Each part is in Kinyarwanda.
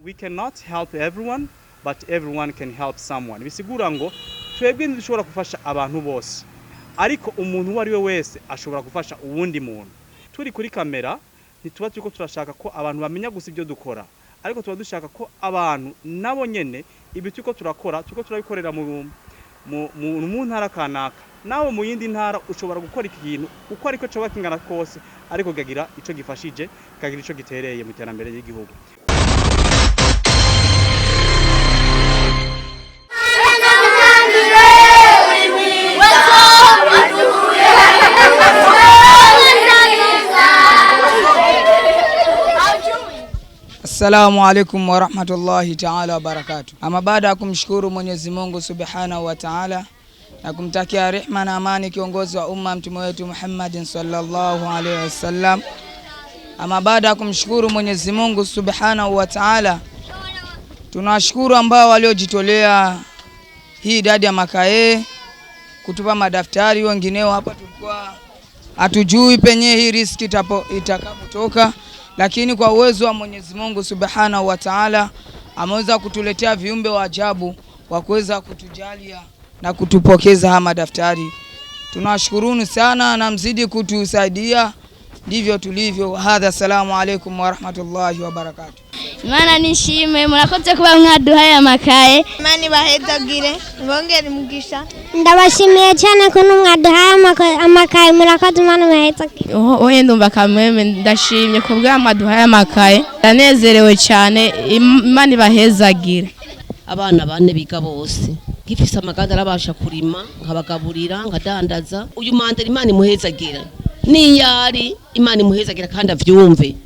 we cannot help everyone but everyone can help someone. Bisigura ngo twebwe ntidushobora gufasha abantu bose, ariko umuntu uwo ari we wese ashobora gufasha uwundi muntu. Turi kuri kamera ntituba turiko turashaka ko abantu bamenya gusa ibyo dukora, ariko tuba dushaka ko abantu nabo nyene ibi turiko turakora turabikorera mu ntara kanaka, nawe mu yindi ntara ushobora gukora ikintu uko ariko coba kingana kose, ariko gagira ico gifashije, gagira ico gitereye mu iterambere ry'igihugu. Assalamu alaikum wa rahmatullahi ta'ala wa barakatuh. Ama baada ya kumshukuru Mwenyezi Mungu Subhanahu wa Ta'ala na kumtakia rehema na amani kiongozi wa umma mtume wetu Muhammad sallallahu alaihi wasallam. Ama baada ya kumshukuru Mwenyezi Mungu Subhanahu wa Ta'ala, tunashukuru ambao waliojitolea hii idadi ya makae kutupa madaftari. Wengineo hapa tulikuwa hatujui penye hii riski itakapotoka, lakini kwa uwezo wa Mwenyezi Mungu Subhanahu wa Ta'ala ameweza kutuletea viumbe wa ajabu wa kuweza kutujalia na kutupokeza haya madaftari. Tunawashukuruni sana na mzidi kutusaidia, ndivyo tulivyo. Hadha, assalamu alaikum wa rahmatullahi wa barakatuh. Imana nishime murakoze kuba mwaduhaye amakaye. Imana bahezagire bongere mugisha. Ndabashimiye cyane ko mwaduhaye amakaye, murakoze Imana bahezagire. Oye ndumva kameme ndashimye ko bwa mwaduhaye amakaye, ndanezerewe cyane. Imana bahezagire. Abana bane biga bose gifise amaganda arabasha kurima, nkabagaburira, nkadandaza. Uyu mandera Imana imuhezagira, niyari Imana imuhezagira kandi avyumve.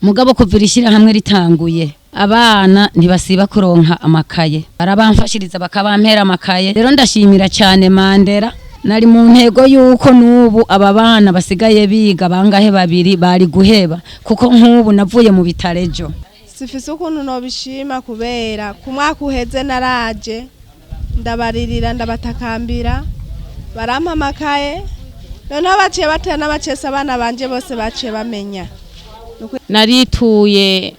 Mugabo kuvirishira hamwe ritanguye, abana ntibasiba kuronka amakaye, barabamfashiriza bakabampera amakaye. Rero ndashimira cyane Mandera, nari mu ntego yuko nubu aba bana basigaye biga bangahe babiri bari guheba, kuko nk'ubu navuye mu bitarejo. Sifise ukuntu nobishima kubera kumwaka uheze naraje ndabaririra ndabatakambira barampa amakaye, noneho baciye batana bacesa abana banje bose baciye bamenya. Narituye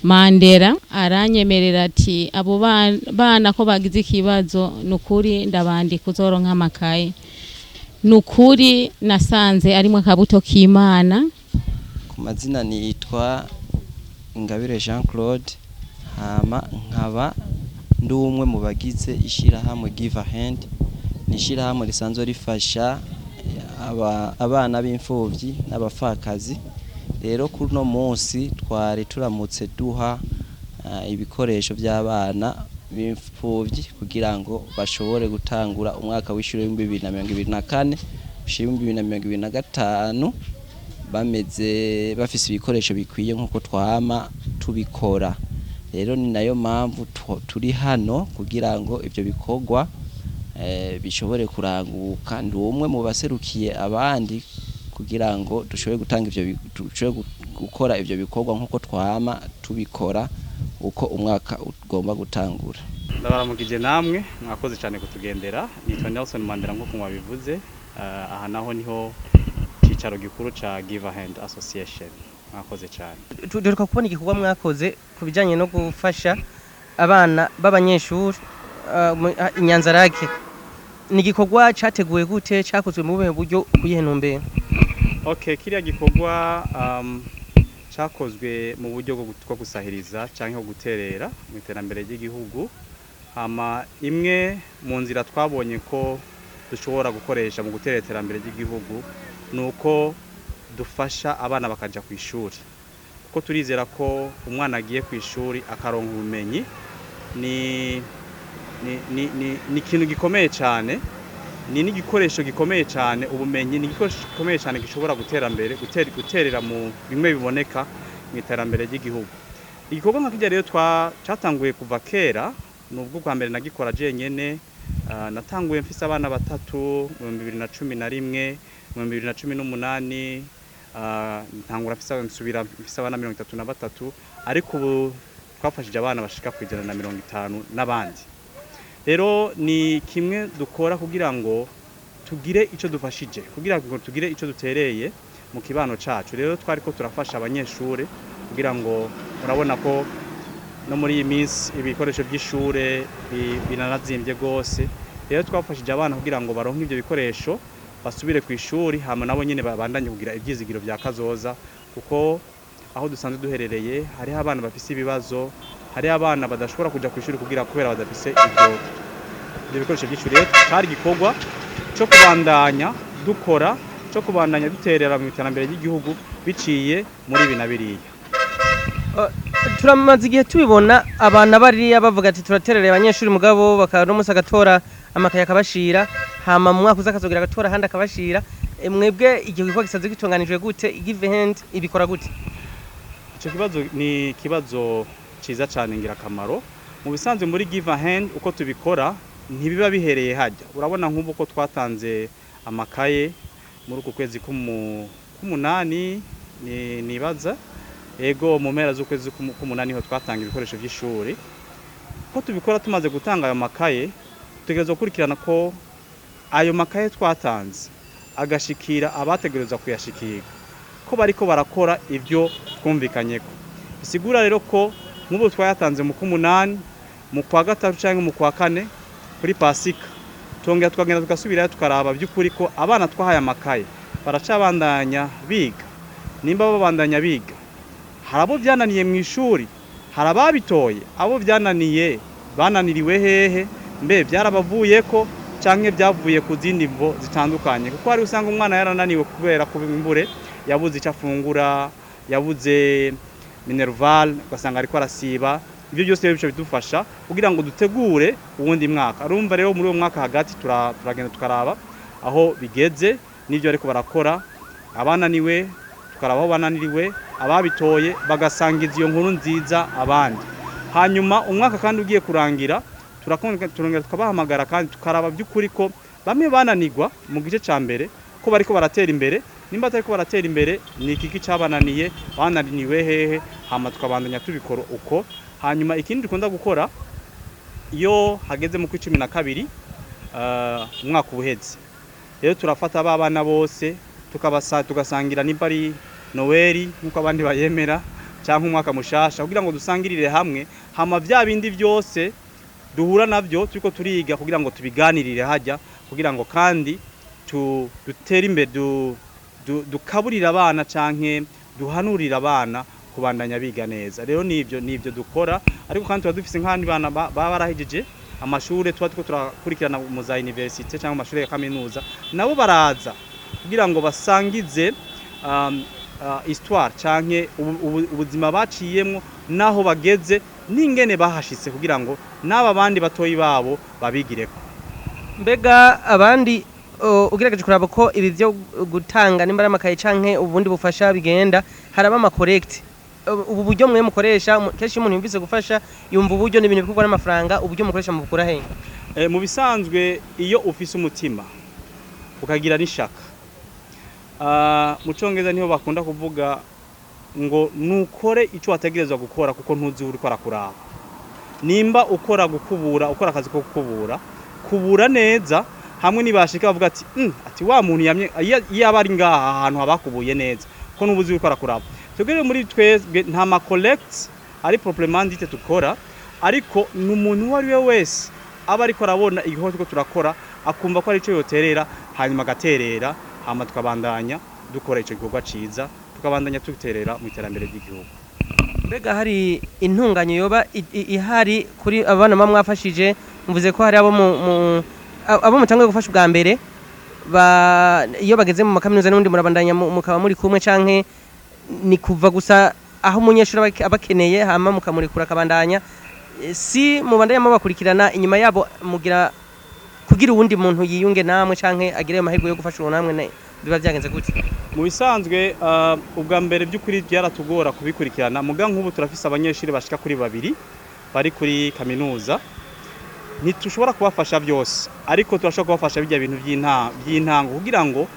Mandera aranyemerera ati abo bana ko bagize ikibazo nukuri ndabandi kuzoronka amakaye. Nukuri nasanze arimo akabuto k'Imana. Ku mazina nitwa Ingabire Jean Claude, hama nkaba ndumwe mu bagize ishirahamwe Give a Hand. Nishirahamwe risanzwe rifasha abana b'imfuvyi n'abafakazi. Rero kuri no munsi twari turamutse duha ibikoresho by'abana b'imfuvyi kugira ngo bashobore gutangura umwaka w'ishure 2024 ushira 2025 bameze bafise ibikoresho bikwiye nkuko twama tubikora. Rero ni nayo mpamvu turi hano kugira ngo ivyo bikorwa bishobore kuranguka. Ndi umwe mu baserukiye abandi kugira ngo dushobore gutanga gukora ivyo bikorwa nkuko twama tubikora uko umwaka ugomba gutangura. Ndabaramukije namwe, mwakoze cyane kutugendera. Nitwa Nelson Mandela nkuko mwabivuze. Aha naho niho cicaro gikuru ca Give a Hand Association. Mwakoze cyane. Duheruka kubona igikorwa mwakoze kubijanye no gufasha abana b'abanyeshuri Inyanzarake. Ni igikorwa cyateguwe gute, cyakozwe mu buhe buryo kuyihe ntumbero? Okay, kiriya gikorwa cyakozwe mu buryo bwo gusahiriza cyangwa guterera mu iterambere ry'igihugu. Imwe mu nzira twabonye ko dushobora gukoresha mu gutera iterambere ry'igihugu nuko dufasha abana bakaja ku ishuri, kuko turizera ko umwana agiye ku ishuri akaronka ubumenyi ni ikintu gikomeye cyane, ni n'igikoresho gikomeye cyane. Ubumenyi ni igikoresho gikomeye cyane gishobora guterera mu bimwe biboneka mu iterambere ry'igihugu. Igikorwa nka kijya rero cyatanguye kuva kera, nubwo kwa mbere nagikora jenyene. Natanguye mfise abana batatu mu 2011, mu 2018 ntangura mfise abana 33, ariko ubu twafashije abana bashika ku 150 n'abandi. Rero ni kimwe dukora kugira ngo tugire ico dufashije, kugira ngo tugire ico dutereye mu kibano cacu. Rero twari ko turafasha abanyeshure kugira ngo murabona ko no muri iyi minsi ibikoresho by'ishure binanazimbye gose rero twafashije abana kugira ngo baronke ivyo bikoresho basubire ku ishuri hama nabo nyene babandanye kugira ivyizigiro vya kazoza kuko aho dusanzwe duherereye hari abana bafise ibibazo hari abana badashobora kuja ku ishuri kugira kubera badafise ivyo bikoresho by'ishuri rero cari gikorwa cyo kubandanya dukora cyo kubandanya duterera mu iterambere ry'igihugu biciye muri ibi na biriya turamaze igihe tubibona abana bariya bavuga ati turaterereye abanyeshuri mugabo bakarumunsi agatora amakaye akabashira hama mu mwaka uzakazogira agatora handi akabashira mwebwe igihe gikorwa gisanzwe gitunganijwe gute give hand ibikora gute ico kibazo ni kibazo ciza cyane ngirakamaro mu bisanzwe muri give hand uko tubikora ntibiba bihereye hajya urabona nk'ubu ko twatanze amakaye muri uku kwezi k'umunani nibaza ego mu mpera z'ukwezi k'umunani ho twatanga ibikoresho by'ishuri ko tubikora tumaze gutanga ayo makaye tutegerezwa gukurikirana ko ayo makaye twatanze agashikira abategerezwa kuyashikira ko bariko barakora ibyo twumvikanyeko bisigura rero ko nk'ubu twayatanze mu k'umunani mu kwa gatatu cyangwa mu kwa kane kuri pasika tongera tukagenda tugasubirayo tukaraba by'ukuri ko abana twahaye amakaye baracabandanya biga nimba babandanya biga harabo byananiye mu ishuri harababitoye abo byananiye bananiriwe hehe mbe byarabavuye ko canke byavuye ku zindi mvo zitandukanye kuko hari usanga umwana yarananiwe kubera kubimbure yabuze icyo afungura yabuze minerval ugasanga ariko arasiba ibyo byose bice bidufasha kugira ngo dutegure uwundi mwaka arumva rero muri uwo mwaka hagati turagenda tukaraba aho bigeze n'ibyo ariko barakora abananiwe tukaraba aho bananiriwe ababitoye bagasangiza iyo nkuru nziza abandi hanyuma umwaka kandi ugiye kurangira turongera tukabahamagara kandi tukaraba by'ukuri ko bamwe bananirwa mu gice ca mbere ko bariko baratera imbere nimba atariko baratera imbere ni ikiki cabananiye bananiriwe hehe hama tukabandanya tubikora uko hanyuma ikindi dukunda gukora iyo hageze mu kw'icumi na kabiri umwaka ubuheze rero turafata abana bose tugasangira nimba ari Noeli nkuko abandi bayemera cyangwa umwaka mushasha kugira ngo dusangirire hamwe hama vya bindi byose duhura navyo turiko turiga kugira ngo tubiganirire hajya kugira ngo kandi dutere imbere dukaburira abana canke duhanurira abana kubandanya biga neza rero nivyo dukora ariko kandi tuba dufise nk'abandi bana baba barahejeje amashure tuba turiko turakurikirana mu za universite cyangwa amashure ya kaminuza nabo baraza kugira ngo basangize histoire canke ubuzima baciyemwo naho bageze n'ingene bahashitse kugira ngo n'aba bandi batoyi babo babigireko mbega abandi ugerageje kuraba ko ibi byo gutanga nimba ari amakaye canke ubundi bufasha bigenda haraba ama correct ubu buryo mwe mukoresha kenshi umuntu yumvise gufasha yumva uburyo n'ibintu bikorwa n'amafaranga uburyo mukoresha mu bukura he mu bisanzwe iyo ufise umutima ukagira n'ishaka mu Congereza niho bakunda kuvuga ngo nukore ico wategerezwa gukora kuko ntuzi uri ko arakuraba nimba ukora gukubura ukora akazi ko gukubura kubura neza hamwe nibashika bavuga ati wa muntu yamye yaba ari ngaha ahantu habakubuye neza ko nubuzi uri ko arakuraba tugere muri twebwe nta ma collect ari problemandite tukora ariko n'umuntu wari we wese aba ariko arabona igikorwa tuko turakora akumva ko ari cyo yoterera hanyuma agaterera hama tukabandanya dukora ico gikorwa ciza tukabandanya tuterera mu iterambere ry'igihugu mbega hari intunganyo yoba ihari kuri abana mwafashije mvuze ko hari abo mutangiye gufasha ubwa mbere iyo bageze mu makaminuza n'undi murabandanya mukaba muri kumwe canke ni kuva gusa aho umunyeshuri abakeneye hama mukamurekura akabandanya si mubandanya mubakurikirana inyuma yabo mugira kugira uwundi muntu yiyunge namwe canke agire amahirwe yo gufasha uwo namwe biba byagenze gute mu bisanzwe ubwa mbere by'ukuri byaratugora kubikurikirana muga nk'ubu turafise abanyeshuri bashika kuri 2 bari kuri kaminuza ntitushobora kubafasha byose ariko turashobora kubafasha bijya bintu by'intango kugira ngo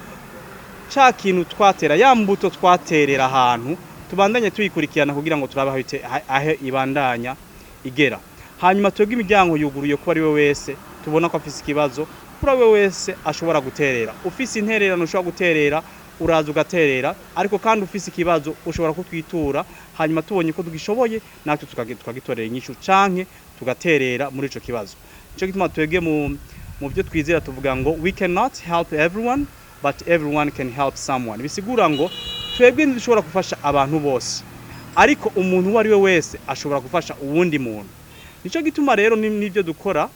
ca kintu twatera ya mbuto twaterera ahantu tubandanye tuyikurikirana kugira ngo turabe aho ibandanya igera hanyuma twebwe imiryango yuguruye ko ari we wese tubona ko afise ikibazo kuri we wese ashobora guterera ufise intererano ushobora guterera uraza ugaterera ariko kandi ufise ikibazo ushobora kutwitura hanyuma tubonye ko tugishoboye natwe tukagitorera inyishu canke tugaterera muri ico kibazo. Ico gituma twebwe mu byo twizera tuvuga ngo we cannot help everyone but everyone can help someone. Bisigura ngo twebwe ntidushobora gufasha abantu bose ariko umuntu uwo ari we wese ashobora gufasha uwundi muntu. Nico gituma rero nivyo dukora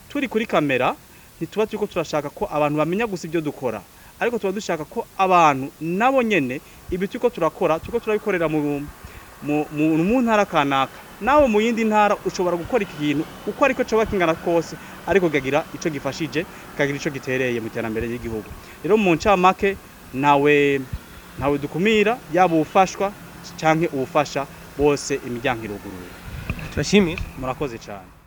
turi kuri kamera ntituba turiko turashaka ko abantu bamenya gusa ibyo dukora ariko tuba dushaka ko abantu nabo nyene ibi turiko turabikorera mu ntara kanaka nawe mu yindi ntara ushobora gukora ikintu uko ariko coba kingana kose ariko gagira ico gifashije kagira ico gitereye mu iterambere ry'igihugu. Rero mu ncamake nawe dukumira yaba ufashwa canke ubufasha bose imiryango iruguruye. Turashimira murakoze cyane.